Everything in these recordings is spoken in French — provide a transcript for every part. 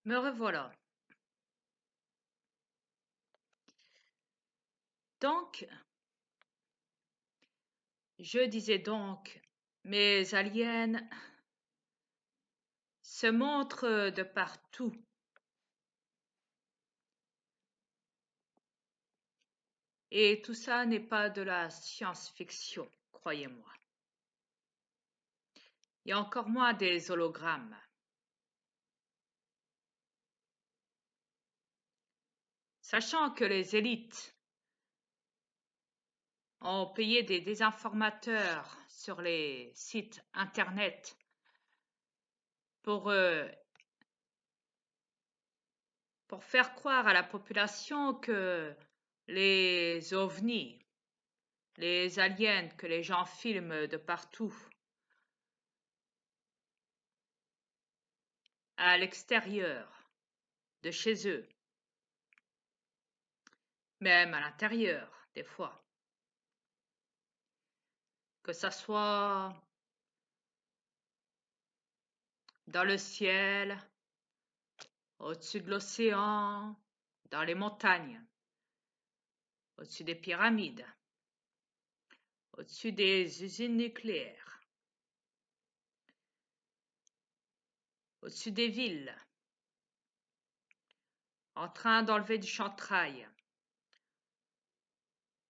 Me revoilà. Donc, je disais donc, mes aliens se montrent de partout. Et tout ça n'est pas de la science-fiction, croyez-moi. Il y a encore moins des hologrammes. Sachant que les élites ont payé des désinformateurs sur les sites internet pour, pour faire croire à la population que les ovnis, les aliens que les gens filment de partout, à l'extérieur de chez eux, même à l'intérieur, des fois, que ça soit dans le ciel, au-dessus de l'océan, dans les montagnes, au-dessus des pyramides, au-dessus des usines nucléaires, au-dessus des villes, en train d'enlever du chantrail,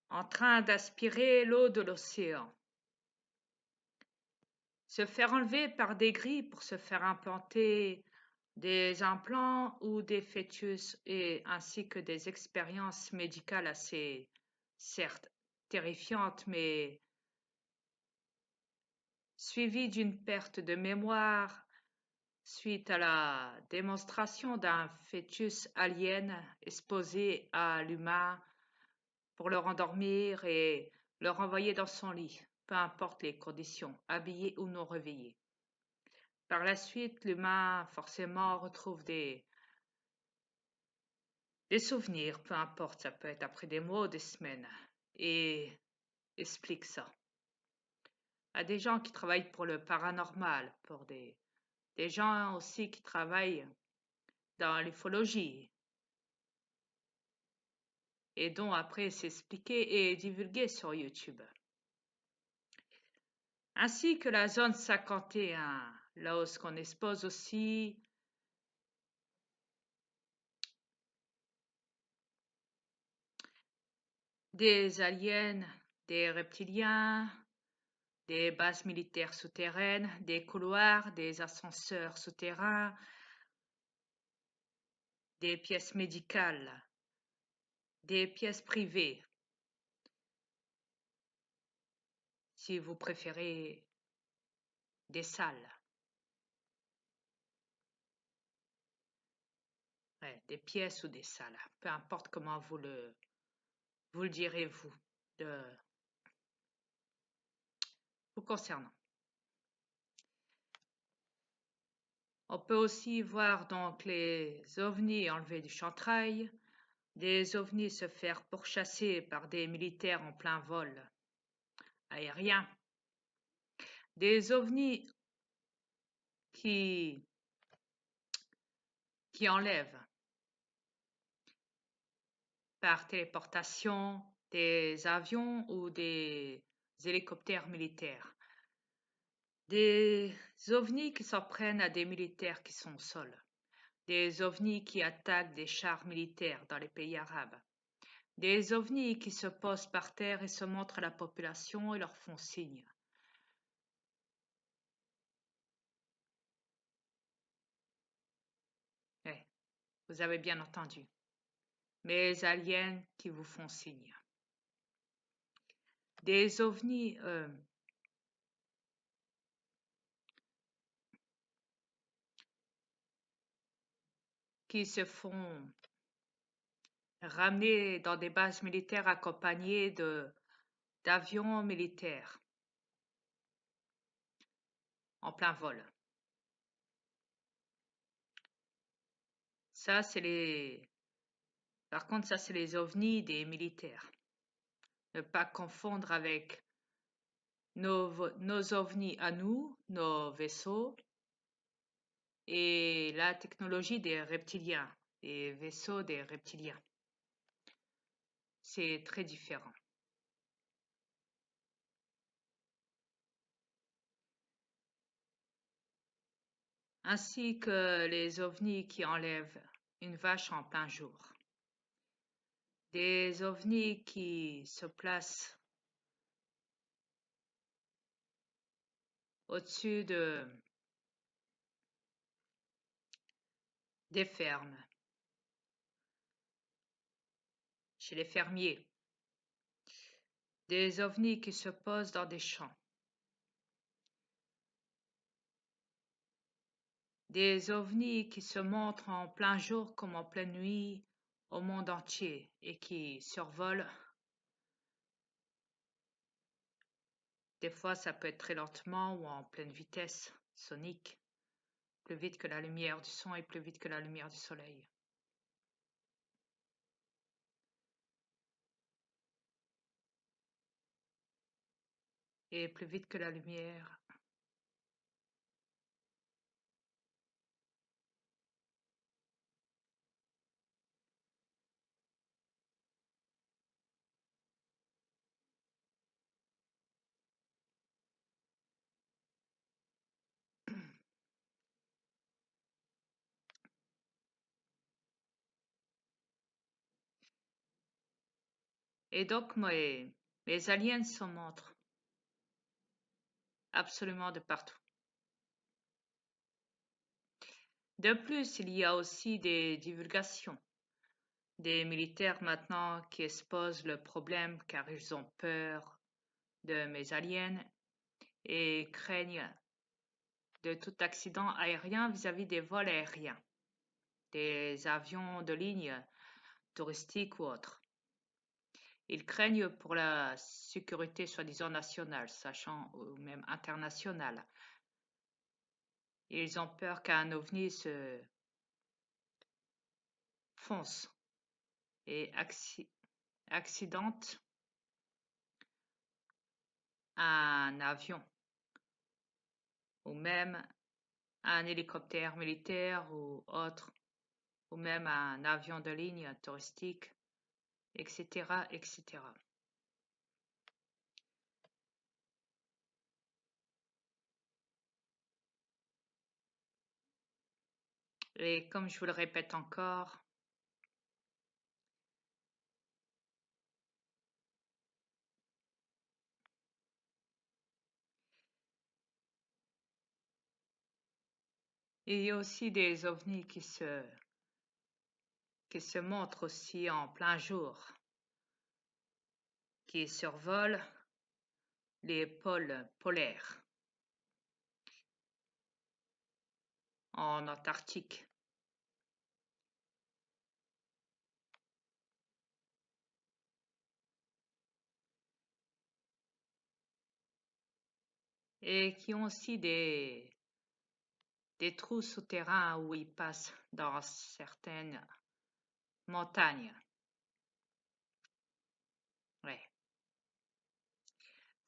en train d'aspirer l'eau de l'océan, se faire enlever par des grilles pour se faire implanter des implants ou des fœtus et ainsi que des expériences médicales assez, certes, terrifiantes, mais suivies d'une perte de mémoire suite à la démonstration d'un fœtus alien exposé à l'humain pour le rendormir et le renvoyer dans son lit, peu importe les conditions, habillé ou non réveillé. Par la suite, l'humain forcément retrouve des souvenirs, peu importe, ça peut être après des mois ou des semaines, et explique ça. À des gens qui travaillent pour le paranormal, pour des gens aussi qui travaillent dans l'ufologie, et dont après c'est expliqué et divulgué sur YouTube. Ainsi que la zone 51, là où on expose aussi des aliens, des reptiliens, des bases militaires souterraines, des couloirs, des ascenseurs souterrains, des pièces médicales, des pièces privées, si vous préférez des salles, ouais, des pièces ou des salles, peu importe comment vous le direz vous, de, vous concernant. On peut aussi voir donc les ovnis enlever du chantrail, des ovnis se faire pourchasser par des militaires en plein vol aérien, des ovnis qui, qui enlèvent par téléportation des avions ou des hélicoptères militaires, des ovnis qui s'en prennent à des militaires qui sont au sol, des ovnis qui attaquent des chars militaires dans les pays arabes, des ovnis qui se posent par terre et se montrent à la population et leur font signe. Eh, vous avez bien entendu. Mes aliens qui vous font signe. Des ovnis qui se font ramener dans des bases militaires accompagnés d'avions militaires en plein vol. Ça, c'est les... Par contre, ça, c'est les ovnis des militaires. Ne pas confondre avec nos ovnis à nous, nos vaisseaux, et la technologie des reptiliens, des vaisseaux des reptiliens. C'est très différent. Ainsi que les ovnis qui enlèvent une vache en plein jour. Des ovnis qui se placent au-dessus des fermes, chez les fermiers. Des ovnis qui se posent dans des champs. Des ovnis qui se montrent en plein jour comme en pleine nuit au monde entier et qui survolent. Des fois, ça peut être très lentement ou en pleine vitesse sonique, plus vite que la lumière du son et plus vite que la lumière du soleil. Et plus vite que la lumière. Et donc, mes aliens se montrent absolument de partout. De plus, il y a aussi des divulgations. Des militaires maintenant qui exposent le problème car ils ont peur de mes aliens et craignent de tout accident aérien vis-à-vis des vols aériens, des avions de ligne touristiques ou autres. Ils craignent pour la sécurité soi-disant nationale, sachant ou même internationale. Ils ont peur qu'un ovni se fonce et accidente un avion ou même un hélicoptère militaire ou autre, ou même un avion de ligne touristique, etc., etc. Et comme je vous le répète encore, il y a aussi des ovnis qui se montrent aussi en plein jour, qui survolent les pôles polaires en Antarctique. Et qui ont aussi des trous souterrains où ils passent dans certaines montagnes. Ouais.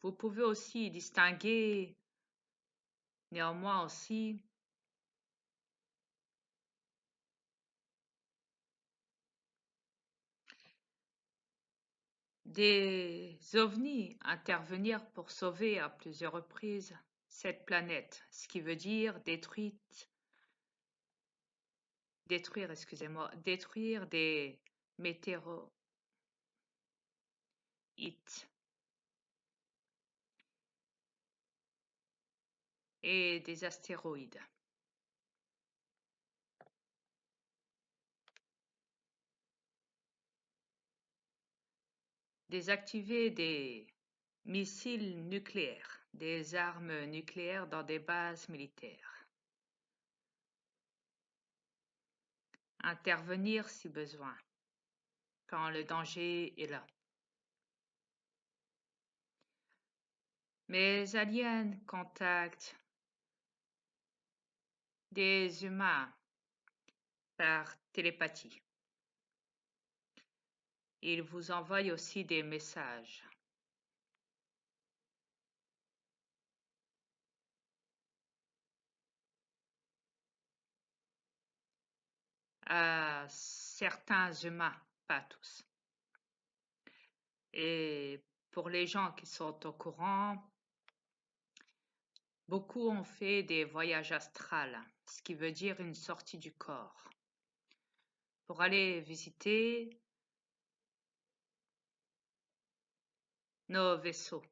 Vous pouvez aussi distinguer néanmoins aussi des ovnis intervenir pour sauver à plusieurs reprises cette planète, ce qui veut dire détruire des météorites et des astéroïdes. Désactiver des missiles nucléaires, des armes nucléaires dans des bases militaires. Intervenir si besoin, quand le danger est là. Mes aliens contactent des humains par télépathie. Ils vous envoient aussi des messages. à certains humains, pas tous. Et pour les gens qui sont au courant, beaucoup ont fait des voyages astrales, ce qui veut dire une sortie du corps, pour aller visiter nos vaisseaux.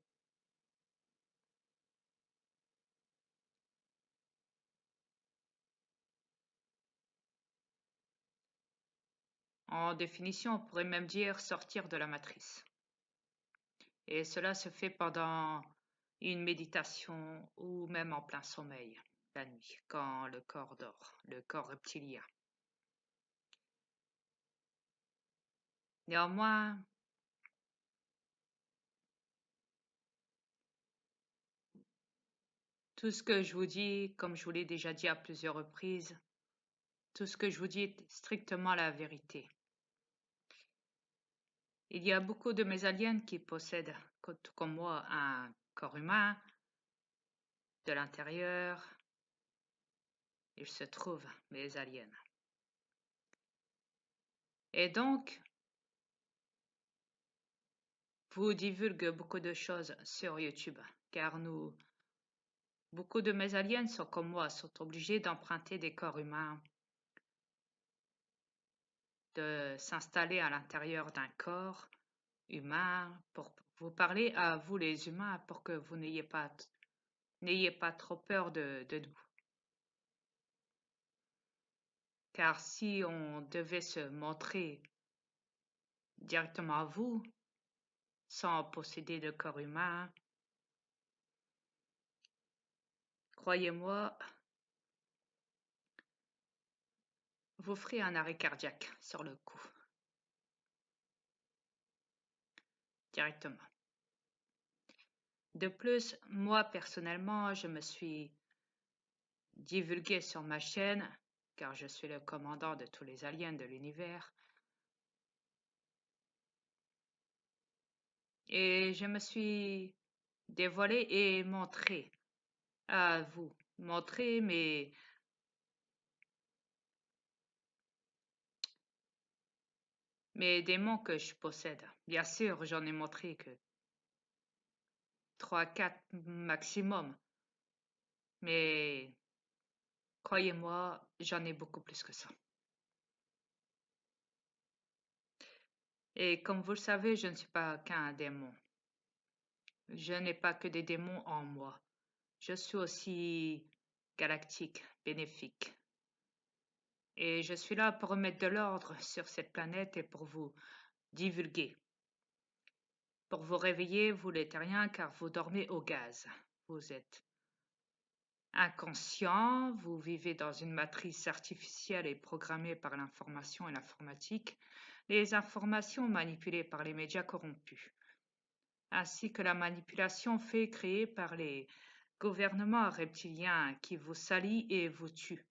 En définition, on pourrait même dire sortir de la matrice. Et cela se fait pendant une méditation ou même en plein sommeil, la nuit, quand le corps dort, le corps reptilien. Néanmoins, tout ce que je vous dis, comme je vous l'ai déjà dit à plusieurs reprises, tout ce que je vous dis est strictement la vérité. Il y a beaucoup de mes aliens qui possèdent, tout comme moi, un corps humain de l'intérieur. Il se trouve mes aliens. Et donc, vous divulgue beaucoup de choses sur YouTube, car beaucoup de mes aliens sont comme moi, sont obligés d'emprunter des corps humains, de s'installer à l'intérieur d'un corps humain pour vous parler à vous les humains pour que vous n'ayez pas trop peur de nous. Car si on devait se montrer directement à vous, sans posséder de corps humain, croyez-moi, vous ferez un arrêt cardiaque sur le coup, directement. De plus, moi personnellement, je me suis divulgué sur ma chaîne, car je suis le commandant de tous les aliens de l'univers, et je me suis dévoilé et montré à vous, montrer mes démons que je possède. Bien sûr, j'en ai montré que 3, 4 maximum, mais croyez-moi, j'en ai beaucoup plus que ça. Et comme vous le savez, je ne suis pas qu'un démon. Je n'ai pas que des démons en moi. Je suis aussi galactique, bénéfique. Et je suis là pour remettre de l'ordre sur cette planète et pour vous divulguer. Pour vous réveiller, vous les terriens, car vous dormez au gaz. Vous êtes inconscient, vous vivez dans une matrice artificielle et programmée par l'information et l'informatique, les informations manipulées par les médias corrompus, ainsi que la manipulation faite créée par les gouvernements reptiliens qui vous salient et vous tuent,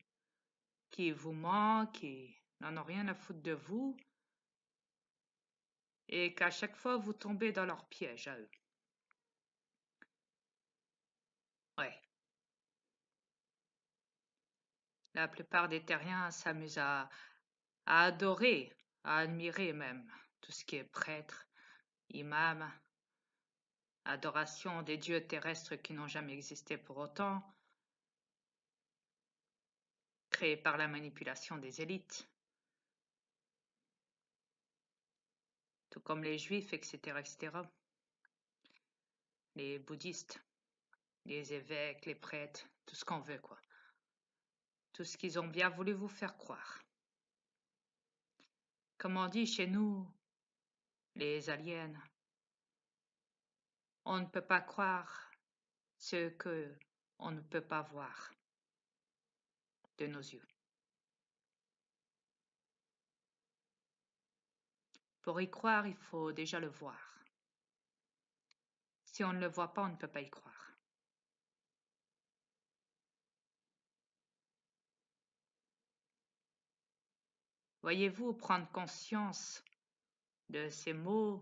qui vous mentent, qui n'en ont rien à foutre de vous, et qu'à chaque fois vous tombez dans leur piège à eux. Ouais. La plupart des terriens s'amusent à adorer, à admirer même tout ce qui est prêtre, imam, adoration des dieux terrestres qui n'ont jamais existé pour autant, créés par la manipulation des élites, tout comme les juifs, etc., etc., les bouddhistes, les évêques, les prêtres, tout ce qu'on veut, quoi. Tout ce qu'ils ont bien voulu vous faire croire. Comme on dit chez nous, les aliens, on ne peut pas croire ce que on ne peut pas voir de nos yeux. Pour y croire, il faut déjà le voir. Si on ne le voit pas, on ne peut pas y croire. Voyez-vous, prendre conscience de ces mots